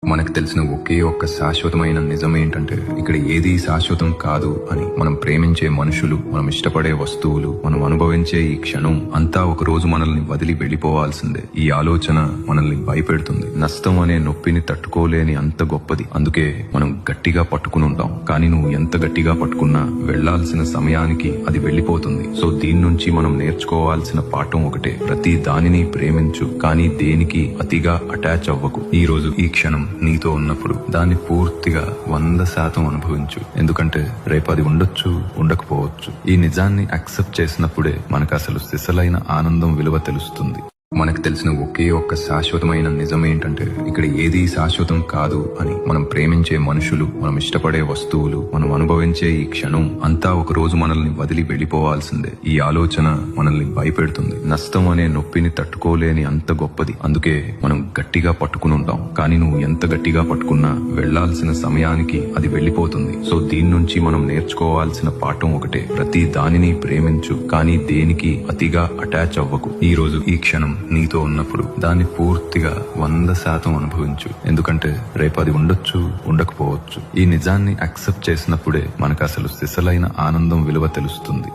మనకు తెలిసిన ఒకే ఒక్క శాశ్వతమైన నిజం ఏంటంటే ఇక్కడ ఏదీ శాశ్వతం కాదు అని. మనం ప్రేమించే మనుషులు, మనం ఇష్టపడే వస్తువులు, మనం అనుభవించే ఈ క్షణం అంతా ఒక రోజు మనల్ని వదిలి వెళ్లిపోవాల్సిందే. ఈ ఆలోచన మనల్ని భయపెడుతుంది. నష్టం అనే నొప్పిని తట్టుకోలేని అంత గొప్పది. అందుకే మనం గట్టిగా పట్టుకుని ఉంటాం. కానీ నువ్వు ఎంత గట్టిగా పట్టుకున్నా వెళ్లాల్సిన సమయానికి అది వెళ్లిపోతుంది. సో దీని నుంచి మనం నేర్చుకోవాల్సిన పాఠం ఒకటే: ప్రతి దానిని ప్రేమించు, కానీ దేనికి అతిగా అటాచ్ అవ్వకు. ఈ రోజు ఈ క్షణం నీతో ఉన్నప్పుడు దాన్ని పూర్తిగా 100% అనుభవించు. ఎందుకంటే రేపు అది ఉండొచ్చు, ఉండకపోవచ్చు. ఈ నిజాన్ని యాక్సెప్ట్ చేసినప్పుడే మనకు అసలు సిసలైన ఆనందం విలువ తెలుస్తుంది. మనకు తెలిసిన ఒకే ఒక్క శాశ్వతమైన నిజం ఏంటంటే ఇక్కడ ఏదీ శాశ్వతం కాదు అని. మనం ప్రేమించే మనుషులు, మనం ఇష్టపడే వస్తువులు, మనం అనుభవించే ఈ క్షణం అంతా ఒక రోజు మనల్ని వదిలి వెళ్లిపోవాల్సిందే. ఈ ఆలోచన మనల్ని భయపెడుతుంది. నష్టం అనే నొప్పిని తట్టుకోలేని అంత గొప్పది. అందుకే మనం గట్టిగా పట్టుకుని ఉంటాం. కానీ నువ్వు ఎంత గట్టిగా పట్టుకున్నా వెళ్లాల్సిన సమయానికి అది వెళ్లిపోతుంది. సో దీని నుంచి మనం నేర్చుకోవాల్సిన పాఠం ఒకటే: ప్రతి దానిని ప్రేమించు, కానీ దేనికి అతిగా అటాచ్ అవ్వకు. ఈ రోజు ఈ క్షణం నీతో ఉన్నప్పుడు దాన్ని పూర్తిగా 100% అనుభవించు. ఎందుకంటే రేపు అది ఉండొచ్చు, ఉండకపోవచ్చు. ఈ నిజాన్ని యాక్సెప్ట్ చేసినప్పుడే మనకు అసలు సిసలైన ఆనందం విలువ తెలుస్తుంది.